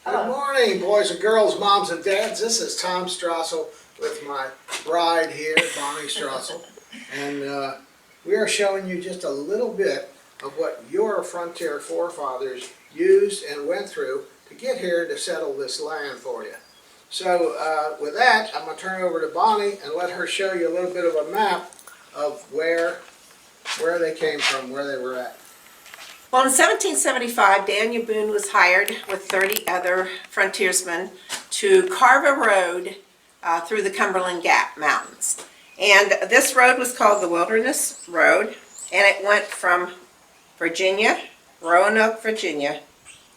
Good morning, boys and girls, moms and dads. This is Tom Strassel with my bride here, Bonnie Strassel. And we are showing you just a little bit of what your frontier forefathers used and went through to get here to settle this land for you. So with that, I'm going to turn it over to Bonnie and let her show you a little bit of a map of where they came from, where they were at. Well, in 1775, Daniel Boone was hired with 30 other frontiersmen to carve a road through the Cumberland Gap Mountains. And this road was called the Wilderness Road, and it went from Virginia, Roanoke, Virginia,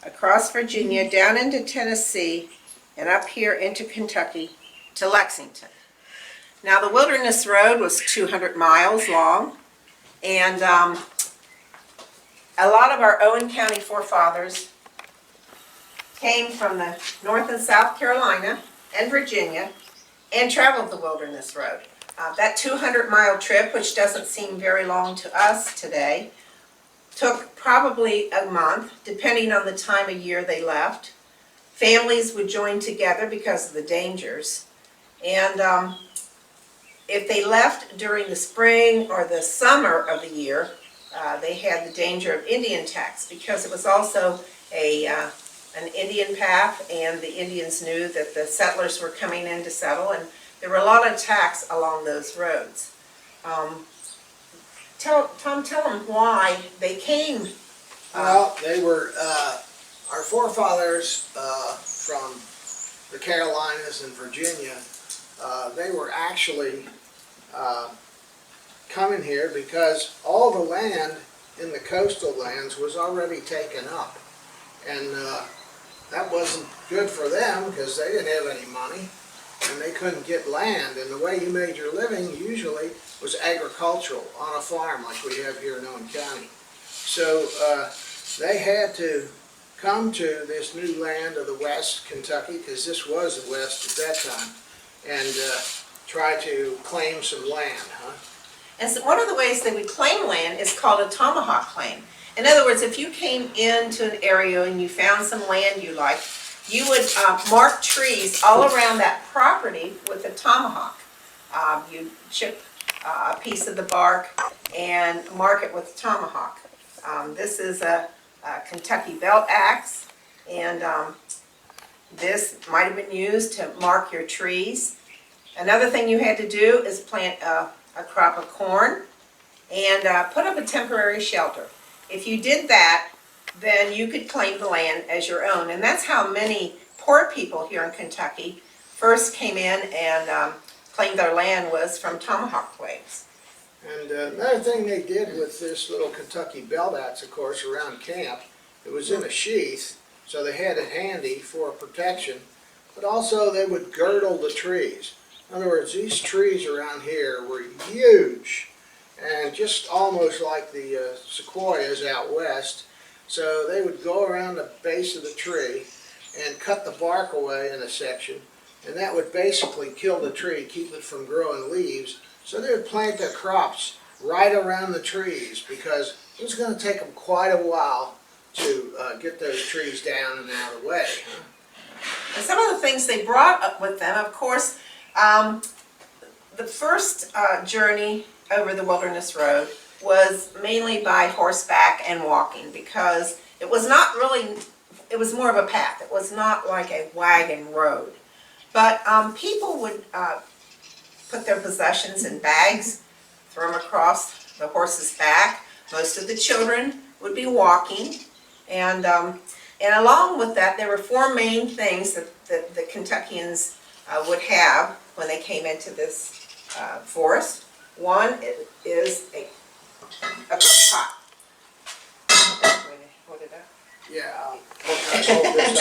across Virginia, down into Tennessee, and up here into Kentucky to Lexington. Now, the Wilderness Road was 200 miles long, and a lot of our Owen County forefathers came from the North and South Carolina and Virginia and traveled the Wilderness Road. That 200-mile trip, which doesn't seem very long to us today, took probably a month, depending on the time of year they left. Families would join together because of the dangers. And if they left during the spring or the summer of the year, they had the danger of Indian attacks because it was also an Indian path, and the Indians knew that the settlers were coming in to settle, and there were a lot of attacks along those roads. Tell them why they came. Well, they were our forefathers from the Carolinas and Virginia. They were actually coming here because all the land in the coastal lands was already taken up, and that wasn't good for them because they didn't have any money and they couldn't get land, and the way you made your living usually was agricultural on a farm like we have here in Owen County. So they had to come to this new land of the West, Kentucky, because this was the West at that time, and try to claim some land. And so one of the ways they would claim land is called a tomahawk claim. In other words, if you came into an area and you found some land you liked, you would mark trees all around that property with a tomahawk. You'd chip a piece of the bark and mark it with a tomahawk. This is a Kentucky belt axe, and this might have been used to mark your trees. Another thing you had to do is plant a crop of corn and put up a temporary shelter. If you did that, then you could claim the land as your own. And that's how many poor people here in Kentucky first came in and claimed their land, was from tomahawk claims. And another thing they did with this little Kentucky belt axe, of course, around camp, it was in a sheath, so they had it handy for protection, but also they would girdle the trees. In other words, these trees around here were huge and just almost like the sequoias out west. So they would go around the base of the tree and cut the bark away in a section, and that would basically kill the tree, keep it from growing leaves. So they would plant their crops right around the trees because it was going to take them quite a while to get those trees down and out of the way. And some of the things they brought up with them, of course, the first journey over the Wilderness Road was mainly by horseback and walking, because it was not really, it was more of a path. It was not like a wagon road. But people would put their possessions in bags, throw them across the horse's back. Most of the children would be walking, and along with that, there were four main things that the Kentuckians would have when they came into this forest. One is a pot. Hold it up. Yeah, I'll hold this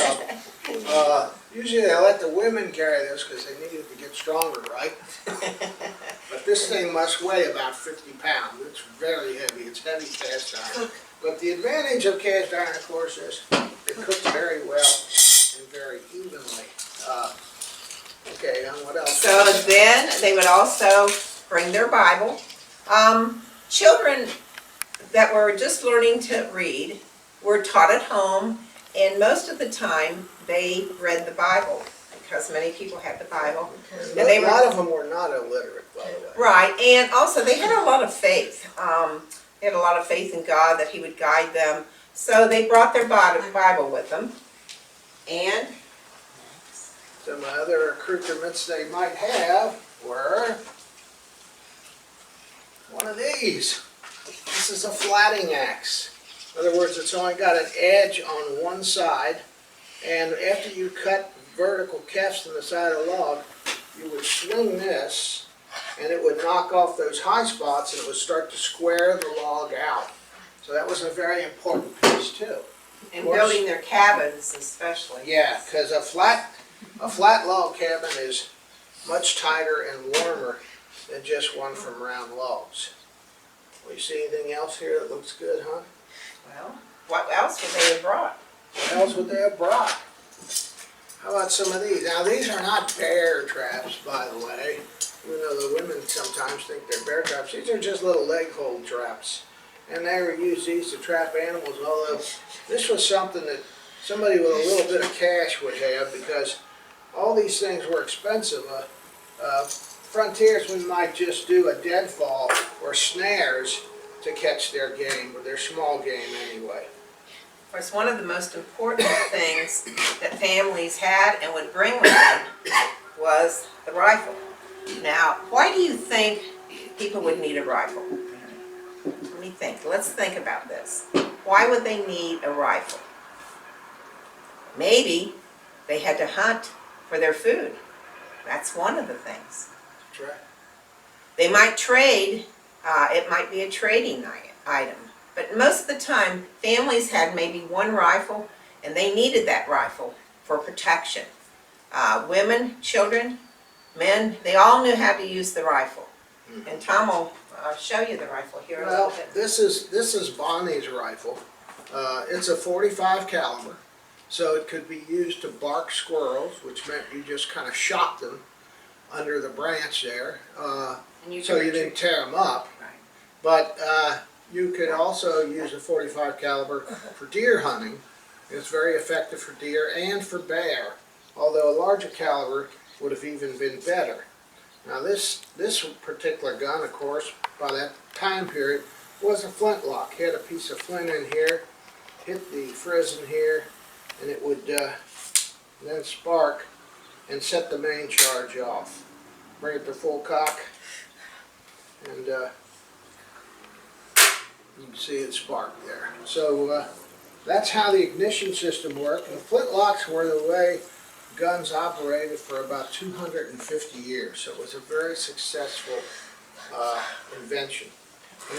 up. Usually they let the women carry this because they needed to get stronger, right? But this thing must weigh about 50 pounds. It's very heavy. It's heavy cast iron. But the advantage of cast iron, of course, is it cooks very well and very evenly. Okay, and what else? So then they would also bring their Bible. Children that were just learning to read were taught at home And most of the time, they read the Bible, because many people had the Bible. And A they lot were, of them were not illiterate, by the way. right, and also they had a lot of faith. They had a lot of faith in God that He would guide them. So they brought their Bible with them. And Some other accoutrements they might have were one of these. This is a flatting axe. In other words, it's only got an edge on one side, and after you cut vertical clefts in the side of the log, you would swing this, and it would knock off those high spots, and it would start to square the log out. So that was a very important piece too. in building their cabins especially. Yeah, because a flat log cabin is much tighter and warmer than just one from round logs. Well, you see anything else here that looks good, huh? Well, what else would they have brought? What else would they have brought? How about some of these? Now, these are not bear traps, by the way, even though the women sometimes think they're bear traps. These are just little leg hold traps. And they were used these to trap animals, although this was something that somebody with a little bit of cash would have, because all these things were expensive. Frontiersmen might just do a deadfall or snares to catch their game, or their small game anyway. Of course, one of the most important things that families had and would bring with them was the rifle. Now, why do you think people would need a rifle? Let me think. Let's think about this. Why would they need a rifle? Maybe they had to hunt for their food. That's one of the things. That's right. They might trade. It might be a trading item. But most of the time, families had maybe one rifle, and they needed that rifle for protection. Women, children, men, they all knew how to use the rifle. And Tom will show you the rifle here a little Well, bit. this is Bonnie's rifle. It's a .45 caliber, so it could be used to bark squirrels, which meant you just kind of shot them under the branch there, And you so can you didn't tear them up. Right. But you could also use a .45 caliber for deer hunting. It's very effective for deer and for bear, although a larger caliber would have even been better. Now this particular gun, of course, by that time period, was a flintlock. It had a piece of flint in here, hit the frizz in here, and it would then spark and set the main charge off. Bring it to full cock, and you can see it spark there. So that's how the ignition system worked. The flintlocks were the way guns operated for about 250 years. So it was a very successful invention.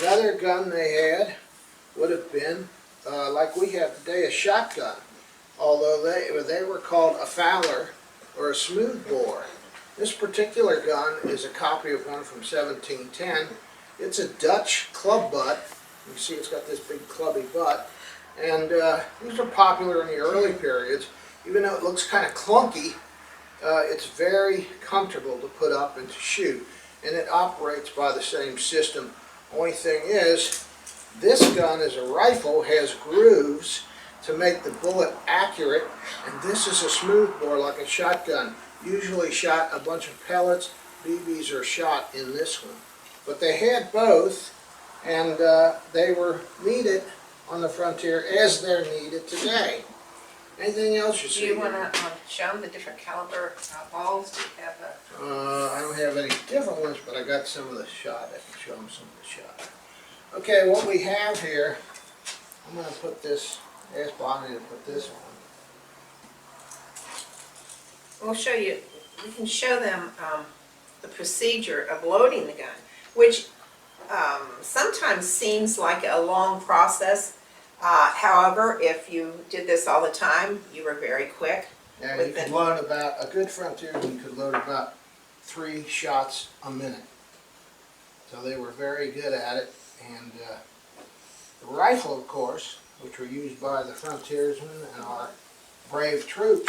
Another gun they had would have been, like we have today, a shotgun. Although they were called a Fowler or a smoothbore. This particular gun is a copy of one from 1710. It's a Dutch club butt. You can see it's got this big clubby butt. And these are popular in the early periods. Even though it looks kind of clunky, it's very comfortable to put up and to shoot. And it operates by the same system. Only thing is, this gun as a rifle has grooves to make the bullet accurate, and this is a smoothbore like a shotgun. Usually shot a bunch of pellets. BBs are shot in this one. But they had both, and they were needed on the frontier as they're needed today. Anything else you see? Do you want to show them the different caliber balls? Do you have I don't have any different ones, but I got some of the shot. I can show them some of the shot. Okay, what we have here, I'm going to put this, ask Bonnie to put this on. We'll show you, we can show them the procedure of loading the gun, which sometimes seems like a long process. However, if you did this all the time, you were very quick. Yeah, you could load about, a good frontiersman could load about 3 shots a minute. So they were very good at it. And the rifle, of course, which were used by the frontiersmen and our brave troops,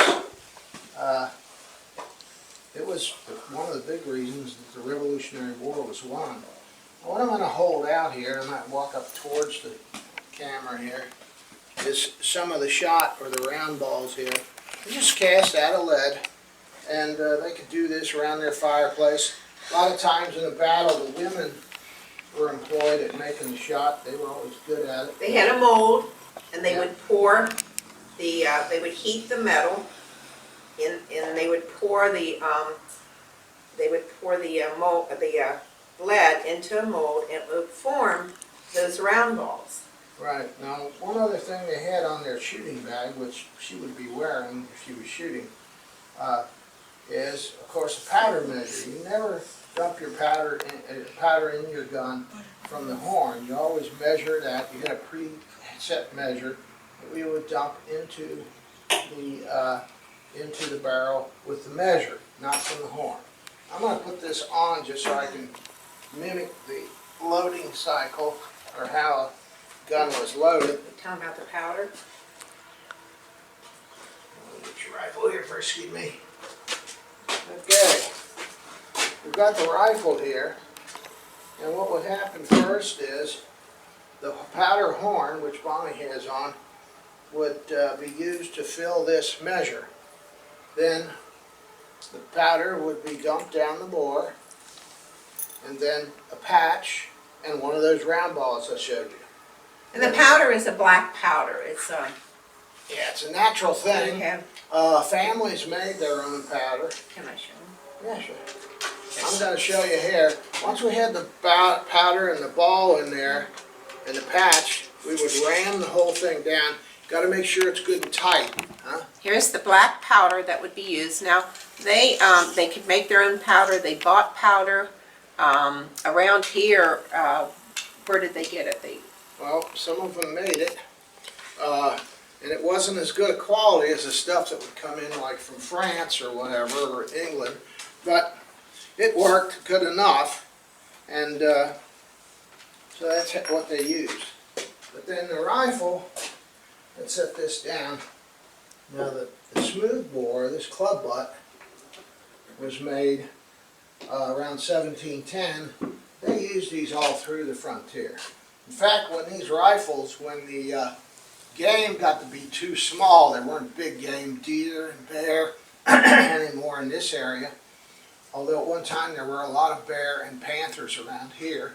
it was one of the big reasons that the Revolutionary War was won. What I'm going to hold out here, I might walk up towards the camera here, is some of the shot or the round balls here. They're just cast out of lead, and they could do this around their fireplace. A lot of times in a battle, the women were employed at making the shot. They were always good at it. They had a mold, and they Yeah. would pour they would heat the metal, and they would pour the mold, the lead into a mold, and it would form those round balls. Right. Now, one other thing they had on their shooting bag, which she would be wearing if she was shooting, is, of course, a powder measure. You never dump your powder in your gun from the horn. You always measure that. You get a preset measure that we would dump into the barrel with the measure, not from the horn. I'm going to put this on just so I can mimic the loading cycle, or how a gun was loaded. You tell them about the powder. Let me get your rifle here first, excuse me. Okay, we've got the rifle here, and what would happen first is the powder horn, which Bonnie has on, would be used to fill this measure. Then the powder would be dumped down the bore, and then a patch and one of those round balls I showed you. And the powder is a black powder. It's Yeah, it's a natural you thing. have. Families made their own powder. Can I show them? Yeah, sure. I'm going to show you here. Once we had the powder and the ball in there and the patch, we would ram the whole thing down. Got to make sure it's good and tight. Huh? Here's the black powder that would be used. Now, they could make their own powder. They bought powder. Around here, where did they get it? Well, some of them made it. And it wasn't as good a quality as the stuff that would come in like from France or whatever, or England. But it worked good enough. And so that's what they used. But then the rifle, let's set this down. Now the smooth bore, this club butt, was made around 1710. They used these all through the frontier. In fact, when these rifles, when the game got to be too small, there weren't big game, deer and bear anymore in this area. Although at one time there were a lot of bear and panthers around here.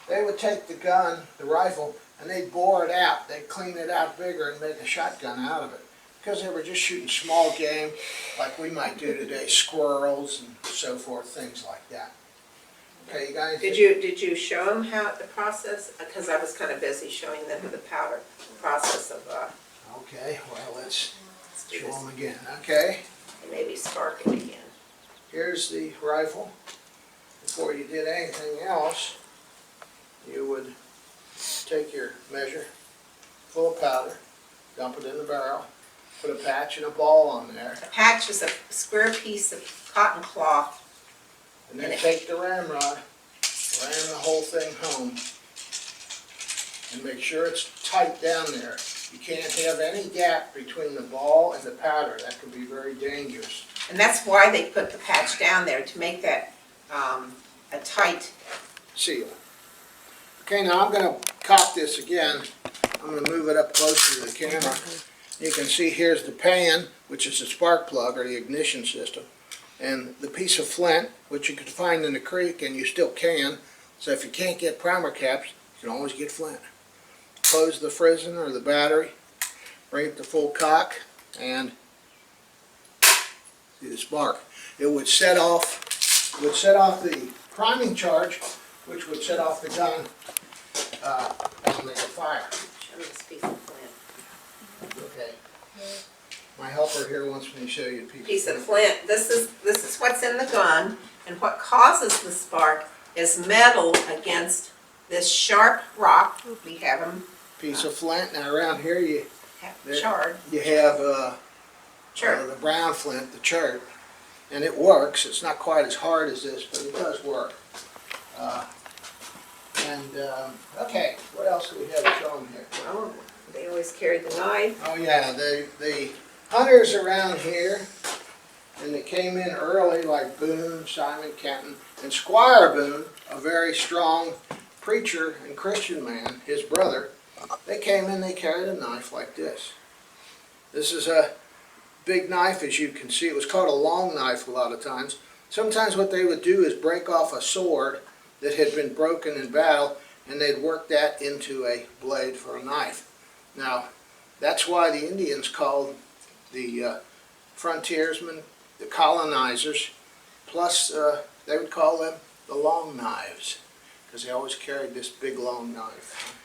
They would take the gun, the rifle, and they'd bore it out. They'd clean it out bigger and make a shotgun out of it. Because they were just shooting small game like we might do today, squirrels and so forth, things like that. Okay, you guys? Did you show them how the process? Because I was kind of busy showing them the powder process of. Okay, well let's do show this. them again. Okay, And maybe spark it again. here's the rifle. Before you did anything else, you would take your measure full of powder, dump it in the barrel, put a patch and a ball on there, A patch is a square piece of cotton cloth. and then take the ramrod, ram the whole thing home, and make sure it's tight down there. You can't have any gap between the ball and the powder. That could be very dangerous. And that's why they put the patch down there, to make that a tight. Seal. Okay, now I'm going to cock this again. I'm going to move it up closer to the camera. You can see here's the pan, which is the spark plug or the ignition system, and the piece of flint, which you could find in the creek, and you still can. So if you can't get primer caps, you can always get flint. Close the frizzen or the battery, bring it to full cock, and see the spark. It would set off the priming charge, which would set off the gun and make a fire. Show me this piece of flint. Okay. My helper here wants me to show you a Piece of flint. This is what's in the gun, and what causes the spark is metal against this sharp rock. We have them piece of flint. Now around here you charred. have Sure. the brown flint, the chert, and it works. It's not quite as hard as this, but it does work. Okay, what else do we have to show them here? Well, they always carried the knife. Oh yeah, the hunters around here, and they came in early, like Boone, Simon Kenton, and Squire Boone, a very strong preacher and Christian man, his brother, They came in, they carried a knife like this. This is a big knife, as you can see. It was called a long knife a lot of times. Sometimes what they would do is break off a sword that had been broken in battle, and they'd work that into a blade for a knife. Now, that's why the Indians called the frontiersmen the colonizers, plus they would call them the long knives, because they always carried this big long knife.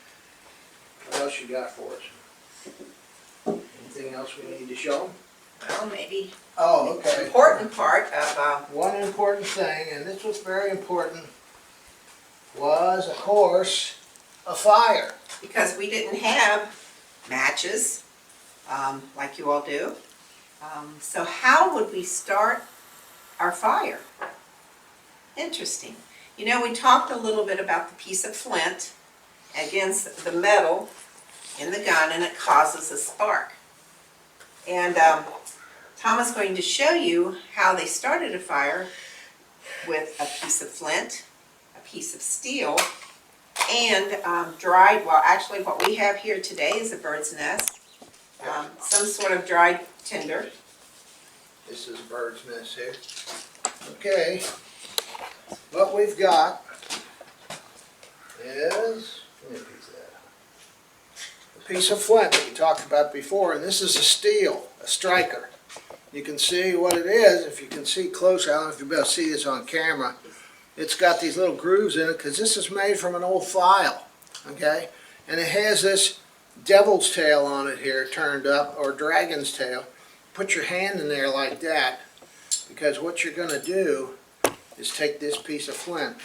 What else you got for us? Anything else we need to show them? Well, maybe Oh, the okay. important part of, One important thing, and this was very important, was, of course, a fire. because we didn't have matches like you all do. So how would we start our fire? Interesting. You know, we talked a little bit about the piece of flint against the metal in the gun, and it causes a spark. And Tom is going to show you how they started a fire with a piece of flint, a piece of steel, and dried, well, actually what we have here today is a bird's nest, some sort of dried tinder. This is a bird's nest here. Okay, what we've got is, let me piece that up. A piece of flint that we talked about before, and this is a steel, a striker. You can see what it is, if you can see close, I don't know if you'll be able to see this on camera. It's got these little grooves in it, because this is made from an old file, okay? And it has this devil's tail on it here, turned up, or dragon's tail. Put your hand in there like that, because what you're going to do is take this piece of flint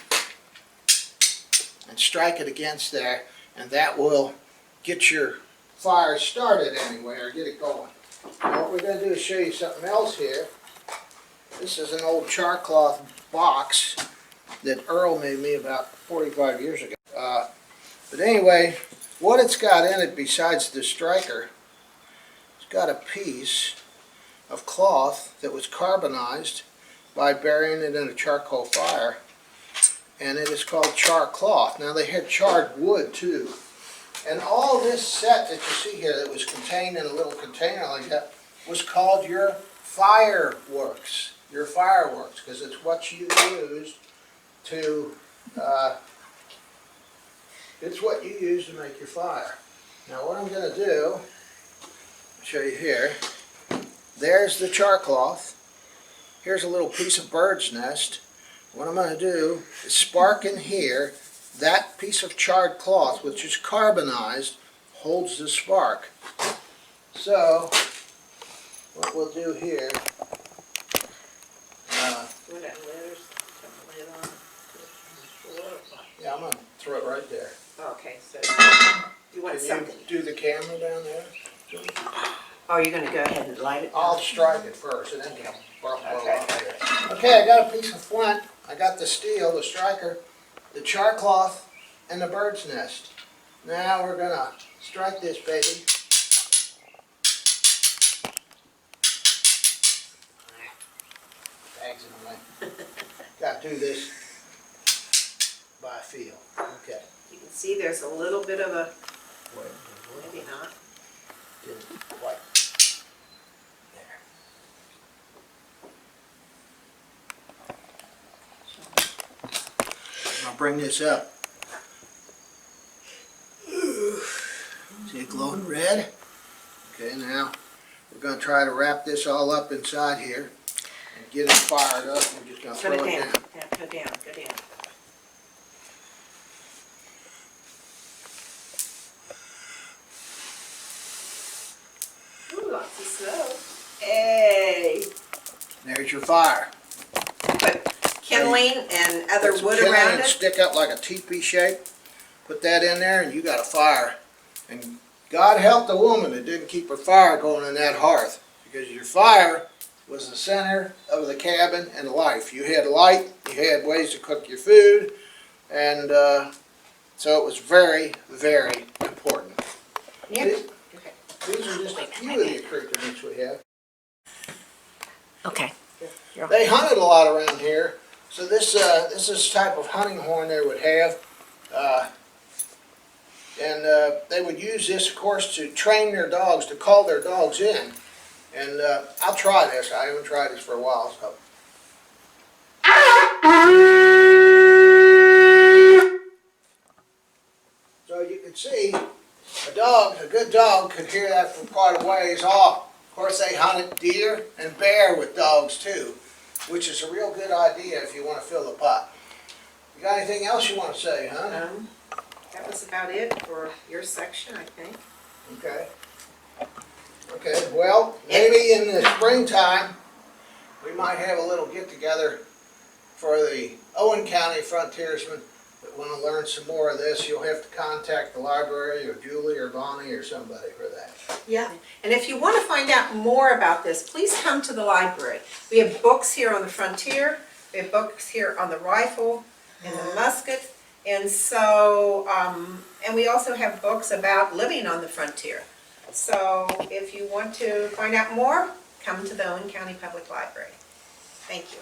and strike it against there, and that will get your fire started anyway, or get it going. Now what we're going to do is show you something else here. This is an old char cloth box that Earl made me about 45 years ago. But anyway, what it's got in it besides the striker, it's got a piece of cloth that was carbonized by burying it in a charcoal fire, and it is called char cloth. Now they had charred wood too. And all this set that you see here that was contained in a little container like that was called your fireworks, because it's what you used to, it's what you use to make your fire. Now what I'm going to do, I'll show you here, there's the char cloth. Here's a little piece of bird's nest. What I'm going to do is spark in here. That piece of charred cloth, which is carbonized, holds the spark. So, what we'll do here, yeah, I'm going to throw it right there. Okay, so you want Can something. you do the camera down there? Oh, you're going to go ahead and light it? I'll strike it first, and then blow Okay. up there. Okay, I got a piece of flint. I got the steel, the striker, the char cloth, and the bird's nest. Now we're going to strike this baby. Bags in the way. Got to do this by feel. Okay. You can see there's a little bit of a, maybe not. Didn't quite. There. I'll bring this up. See it glowing red? Okay, now we're going to try to wrap this all up inside here and get it fired up. We're just going to Put throw it it down. down. Yeah, go down, go down. Ooh, lots of snow. Hey! There's your fire. Put kindling and other Put some wood kindling around and it. stick up like a teepee shape. Put that in there and you got a fire. And God help the woman that didn't keep her fire going in that hearth, because your fire was the center of the cabin and life. You had light, you had ways to cook your food, and so it was very, very important. Yeah. These Okay. are just a few of the accoutrements we have. Okay. They hunted a lot around here, so this is the type of hunting horn they would have. And they would use this, of course, to train their dogs, to call their dogs in. And I'll try this. I haven't tried this for a while, so. So you can see a good dog could hear that from quite a ways off. Of course, they hunted deer and bear with dogs too, which is a real good idea if you want to fill the pot. You got anything else you want to say, huh? That was about it for your section, I think. Okay. Okay, well, maybe in the springtime, we might have a little get-together for the Owen County frontiersmen that want to learn some more of this. You'll have to contact the library or Julie or Bonnie or somebody for that. Yeah, and if you want to find out more about this, please come to the library. We have books here on the frontier, we have books here on the rifle and the musket, and so, and we also have books about living on the frontier. So if you want to find out more, come to the Owen County Public Library. Thank you.